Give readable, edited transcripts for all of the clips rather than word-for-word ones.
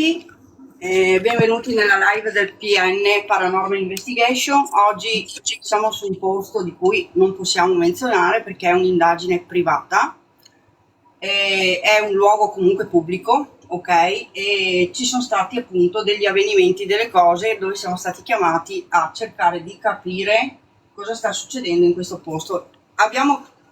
tutti e benvenuti nella live del PN Paranormal Investigation. Oggi siamo su un posto di cui non possiamo menzionare perché è un'indagine privata, è un luogo comunque pubblico, ok? E ci sono stati appunto degli avvenimenti, delle cose dove siamo stati chiamati a cercare di capire cosa sta succedendo in questo posto.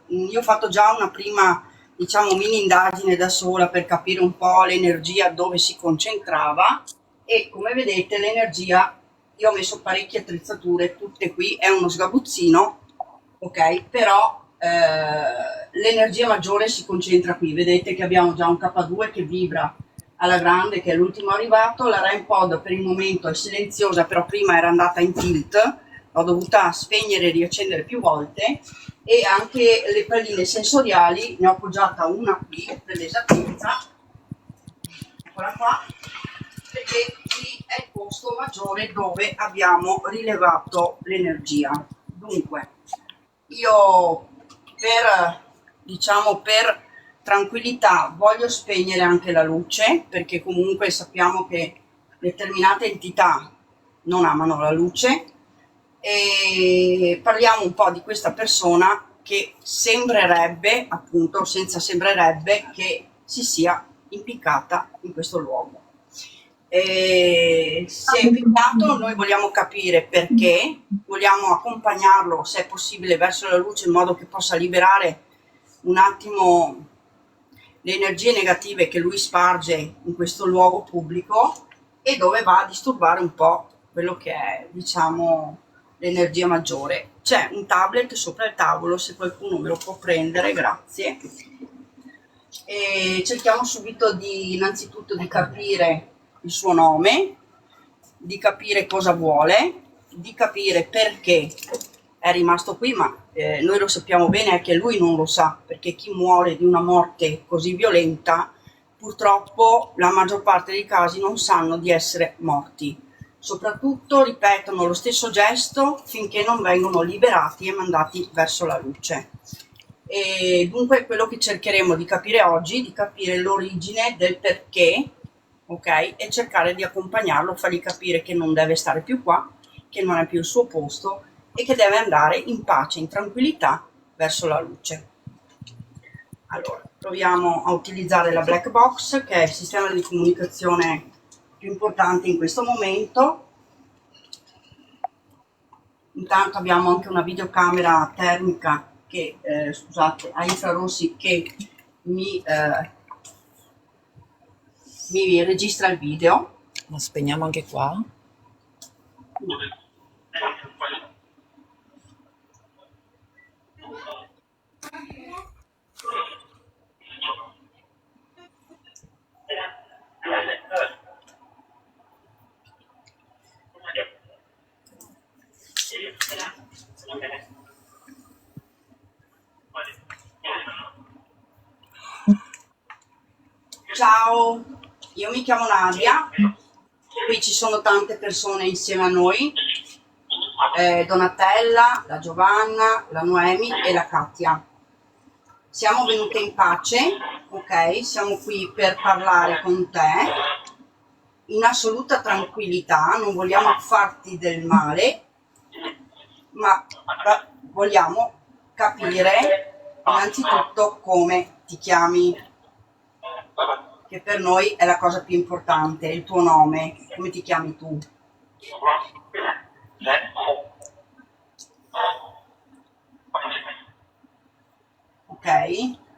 Io ho fatto già una prima, diciamo, mini indagine da sola per capire un po' l'energia dove si concentrava, e come vedete l'energia, io ho messo parecchie attrezzature, tutte qui, è uno sgabuzzino, ok? Però l'energia maggiore si concentra qui. Vedete che abbiamo già un K2 che vibra alla grande, che è l'ultimo arrivato. La REM pod per il momento è silenziosa, però prima era andata in tilt, l'ho dovuta spegnere e riaccendere più volte. E anche le palline sensoriali, ne ho appoggiata una qui per l'esattezza, eccola qua, perché qui è il posto maggiore dove abbiamo rilevato l'energia. Dunque io per tranquillità voglio spegnere anche la luce, perché comunque sappiamo che determinate entità non amano la luce, e parliamo un po' di questa persona che sembrerebbe, appunto, senza sembrerebbe, che si sia impiccata in questo luogo. E si è impiccato, noi vogliamo capire perché, vogliamo accompagnarlo se è possibile verso la luce in modo che possa liberare un attimo le energie negative che lui sparge in questo luogo pubblico e dove va a disturbare un po' quello che è, diciamo, l'energia maggiore. C'è un tablet sopra il tavolo, se qualcuno me lo può prendere, grazie. E cerchiamo subito innanzitutto di capire il suo nome, di capire cosa vuole, di capire perché è rimasto qui, ma noi lo sappiamo bene, è che lui non lo sa, perché chi muore di una morte così violenta, purtroppo la maggior parte dei casi non sanno di essere morti. Soprattutto ripetono lo stesso gesto finché non vengono liberati e mandati verso la luce. E dunque quello che cercheremo di capire oggi, di capire l'origine del perché, ok? E cercare di accompagnarlo, fargli capire che non deve stare più qua, che non è più il suo posto e che deve andare in pace, in tranquillità verso la luce. Allora, proviamo a utilizzare la black box, che è il sistema di comunicazione più importante in questo momento. Intanto abbiamo anche una videocamera termica che, scusate, a infrarossi, che mi registra il video. Ma spegniamo anche qua? Ciao, io mi chiamo Nadia, qui ci sono tante persone insieme a noi, Donatella, la Giovanna, la Noemi e la Katia. Siamo venute in pace, ok? Siamo qui per parlare con te in assoluta tranquillità, non vogliamo farti del male, ma vogliamo capire innanzitutto come ti chiami, che per noi è la cosa più importante, il tuo nome, come ti chiami tu. Ok,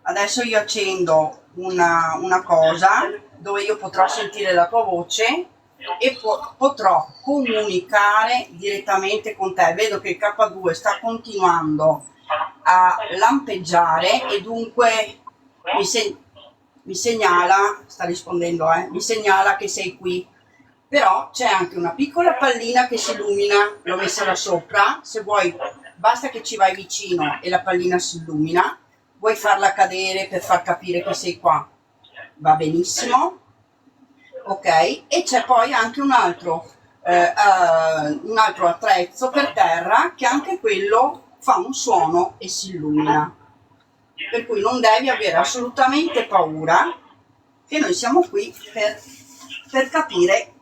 adesso io accendo una cosa dove io potrò sentire la tua voce e potrò comunicare direttamente con te. Vedo che il K2 sta continuando a lampeggiare e dunque mi segnala, sta rispondendo, mi segnala che sei qui. Però c'è anche una piccola pallina che si illumina, l'ho messa là sopra, se vuoi basta che ci vai vicino e la pallina si illumina. Vuoi farla cadere per far capire che sei qua? Va benissimo, ok? E c'è poi anche un altro attrezzo per terra che anche quello fa un suono e si illumina. Per cui non devi avere assolutamente paura, che noi siamo qui per per capire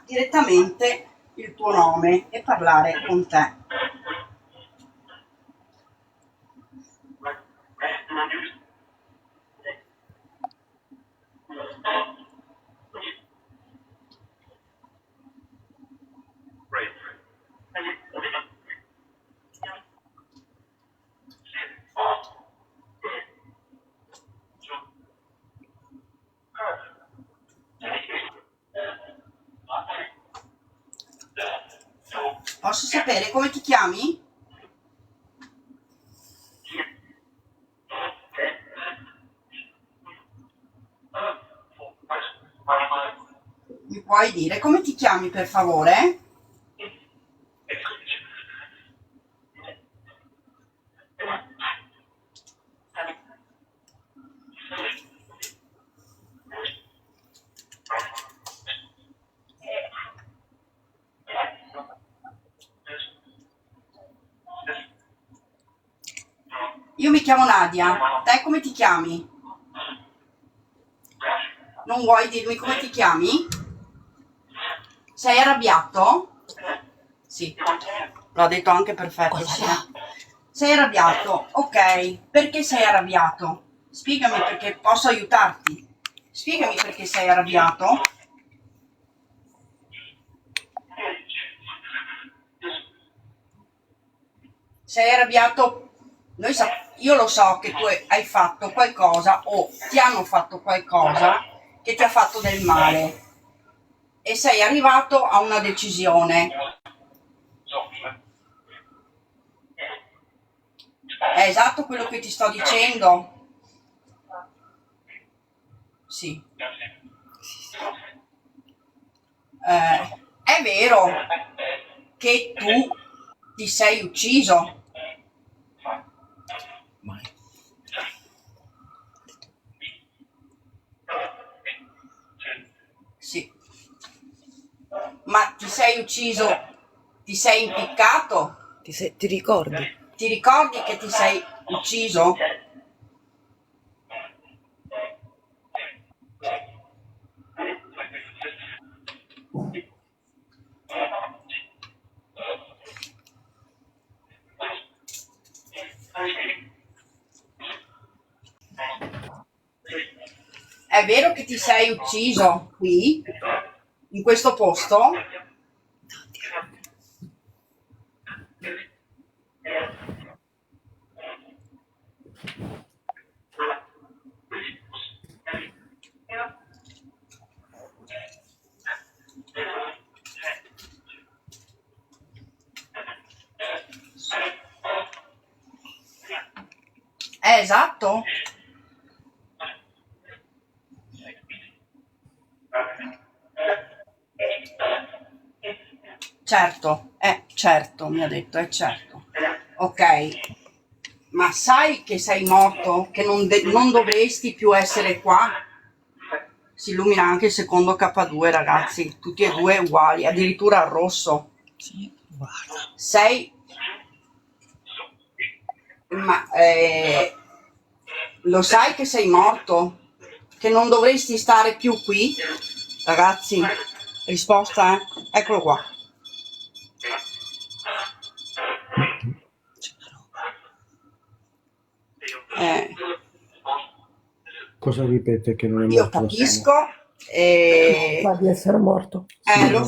direttamente il tuo nome e parlare con te. Posso sapere come ti chiami? Mi puoi dire come ti chiami, per favore? Io mi chiamo Nadia, te come ti chiami? Non vuoi dirmi come ti chiami? Sei arrabbiato? Sì, l'ho detto anche perfetto, sì. Sei arrabbiato, ok. Perché sei arrabbiato? Spiegami perché posso aiutarti. Spiegami perché sei arrabbiato. Sei arrabbiato? Io lo so che tu hai fatto qualcosa o ti hanno fatto qualcosa che ti ha fatto del male e sei arrivato a una decisione. È esatto quello che ti sto dicendo? Sì. È vero che tu ti sei ucciso? Mai. Sì. Ma ti sei ucciso? Ti sei impiccato? Ti ricordi? Ti ricordi che ti sei ucciso? È vero che ti sei ucciso qui, in questo posto? È esatto? Certo, mi ha detto, è certo. Ok, ma sai che sei morto? Che non dovresti più essere qua? Si illumina anche il secondo K2, ragazzi, tutti e due uguali, addirittura al rosso. Sì, guarda. Sei... Ma lo sai che sei morto? Che non dovresti stare più qui? Ragazzi, risposta, Eccolo qua. C'è una roba. Eh, Cosa ripete che non è io morto da solo? capisco, Fa di essere morto. lo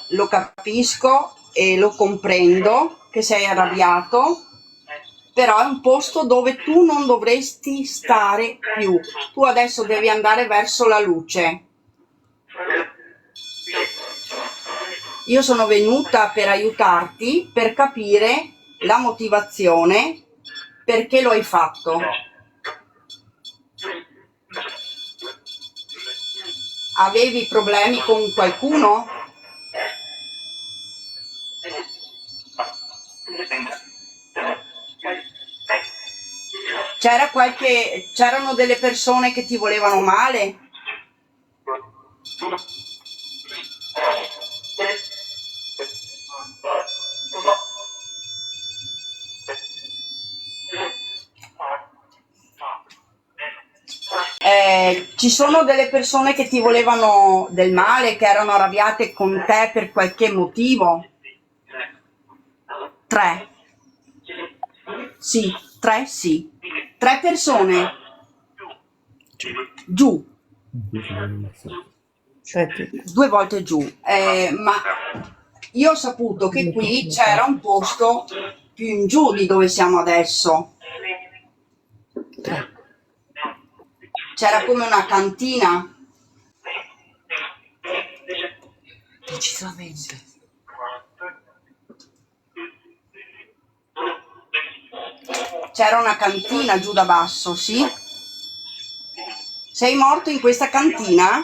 lo capisco e lo comprendo che sei arrabbiato, però è un posto dove tu non dovresti stare più. Tu adesso devi andare verso la luce. Io sono venuta per aiutarti, per capire la motivazione perché lo hai fatto. Avevi problemi con qualcuno? C'erano delle persone che ti volevano male? Ci sono delle persone che ti volevano del male, che erano arrabbiate con te per qualche motivo? 3. Sì, 3 sì. 3 persone giù, Senti, 2 volte giù. Ma io ho saputo che qui c'era un posto più in giù di dove siamo adesso. C'era come una cantina. Decisamente. C'era una cantina giù da basso, sì? Sei morto in questa cantina?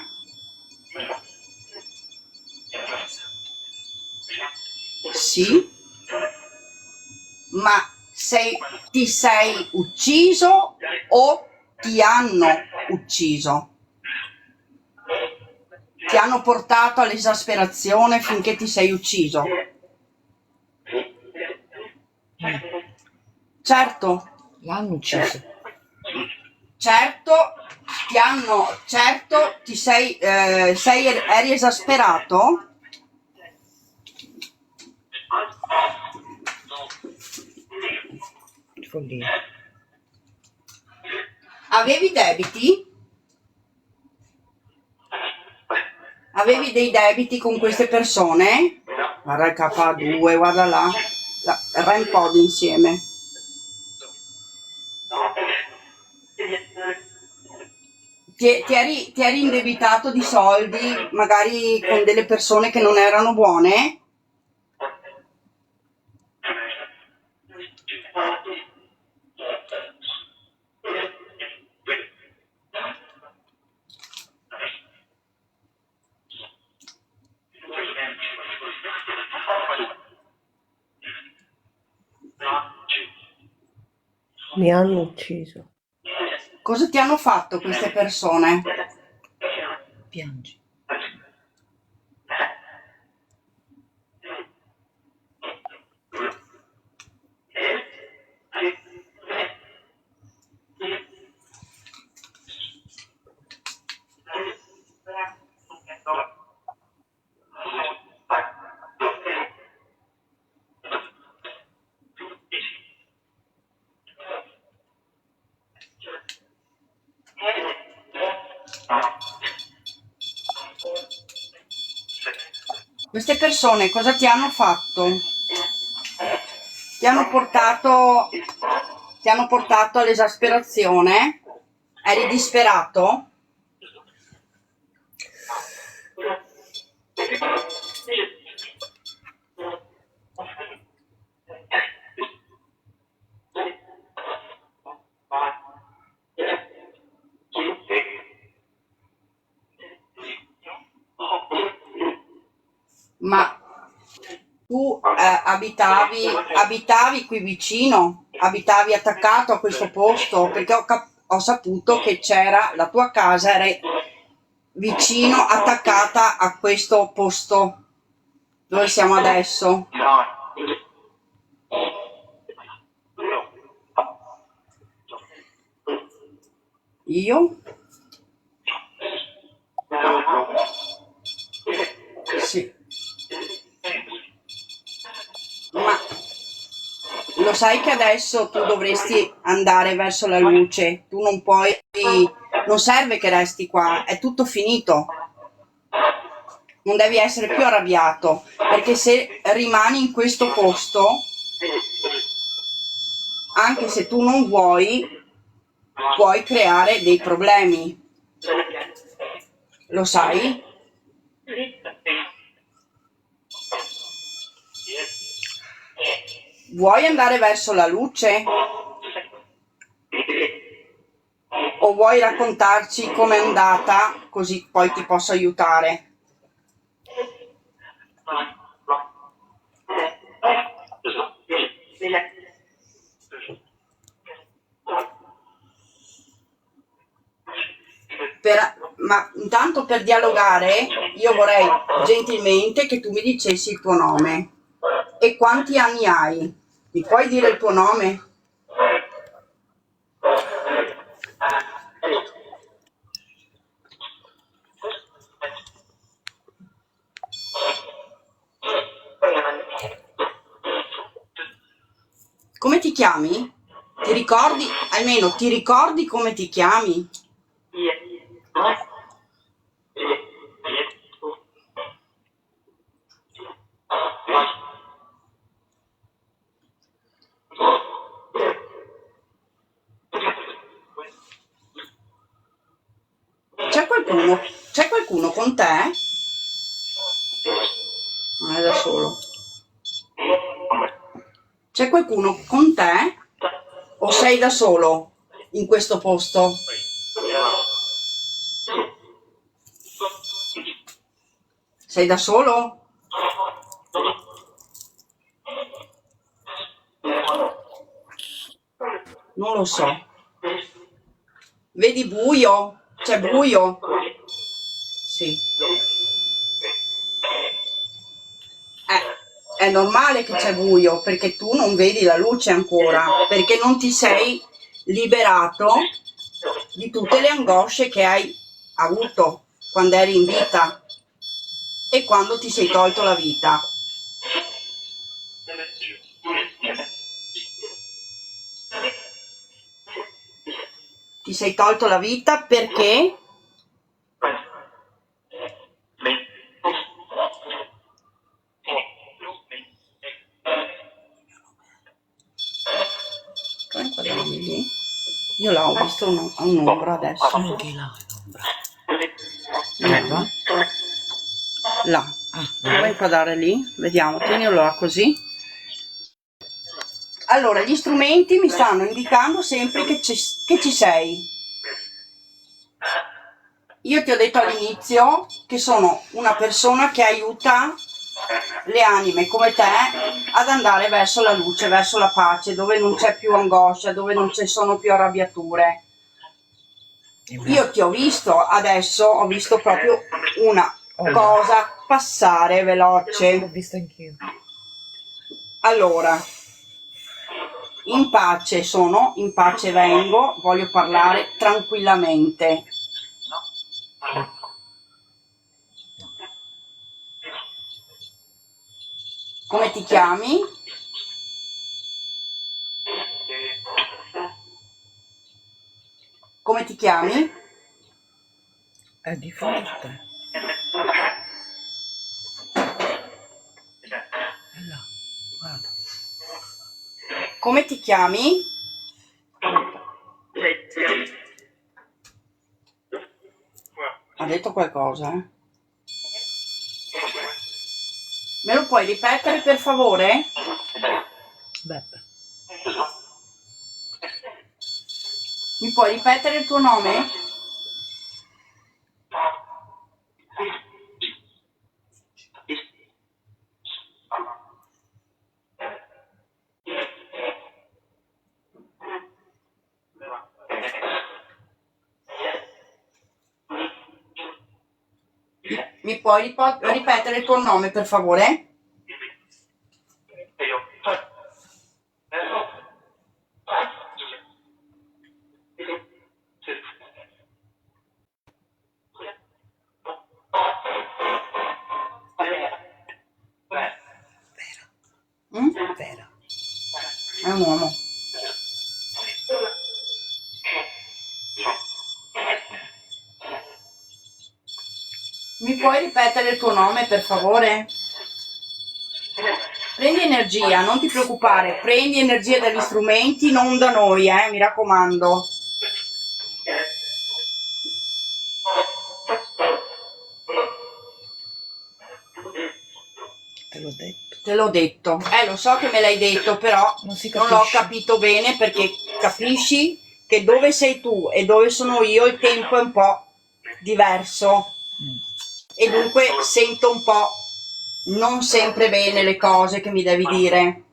Sì. Ma ti sei ucciso o ti hanno ucciso? Ti hanno portato all'esasperazione finché ti sei ucciso? Certo, L'hanno ucciso. certo, certo, eri esasperato? Follia. Avevi debiti? Avevi dei debiti con queste persone? Guarda il K2, guarda là, il REM pod insieme. Ti eri indebitato di soldi, magari con delle persone che non erano buone? mi hanno ucciso. Cosa ti hanno fatto queste persone? Piangi. Queste persone cosa ti hanno fatto? Ti hanno portato, ti hanno portato all'esasperazione? Eri disperato? Ma tu abitavi qui vicino? Abitavi attaccato a questo posto? Perché ho saputo che c'era, la tua casa era vicino, attaccata a questo posto dove siamo adesso. Io? Sì. Ma lo sai che adesso tu dovresti andare verso la luce, tu non puoi, non serve che resti qua, è tutto finito, non devi essere più arrabbiato, perché se rimani in questo posto, anche se tu non vuoi, puoi creare dei problemi, lo sai? Vuoi andare verso la luce? O vuoi raccontarci com'è andata, così poi ti posso aiutare? Ma intanto per dialogare io vorrei gentilmente che tu mi dicessi il tuo nome e quanti anni hai. Mi puoi dire il tuo nome? Come ti chiami? Ti ricordi? Almeno ti ricordi come ti chiami? C'è qualcuno con te? Non è da solo. C'è qualcuno con te? O sei da solo in questo posto? Sei da solo? Non lo so. Vedi buio? C'è buio? Sì. È normale che c'è buio perché tu non vedi la luce ancora, perché non ti sei liberato di tutte le angosce che hai avuto quando eri in vita e quando ti sei tolto la vita. Ti sei tolto la vita perché? Come guardarmi lì? Io l'ho visto un'ombra adesso. Anche là è l'ombra. No. Là. Prova a inquadrare lì. Vediamo, tienilo là così. Allora, gli strumenti mi stanno indicando sempre che ci sei. Io ti ho detto all'inizio che sono una persona che aiuta le anime come te ad andare verso la luce, verso la pace, dove non c'è più angoscia, dove non ci sono più arrabbiature. Io ti ho visto adesso, ho visto proprio una cosa passare L'ho veloce. vista anch'io. Allora, in pace sono, in pace vengo, voglio parlare tranquillamente. Come ti chiami? Come ti chiami? È di fronte a te. È là, guarda. Come ti chiami? Ha detto qualcosa, eh? Me lo puoi ripetere per favore? Beppe. Mi puoi ripetere il tuo nome? Mi puoi ripetere il tuo nome per favore? Mm? Vera. È un uomo. Mi puoi ripetere il tuo nome per favore? Prendi energia, non ti preoccupare, prendi energia dagli strumenti, non da noi, mi raccomando. Te l'ho detto. Te l'ho detto, lo so che me l'hai detto, però Non si non l'ho capisce. capito bene perché capisci che dove sei tu e dove sono io il tempo è un po' diverso e dunque sento un po' non sempre bene le cose che mi devi dire.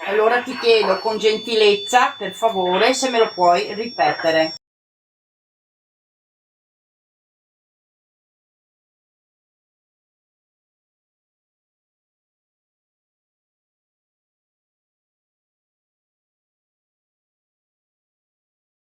Allora ti chiedo con gentilezza, per favore, se me lo puoi ripetere.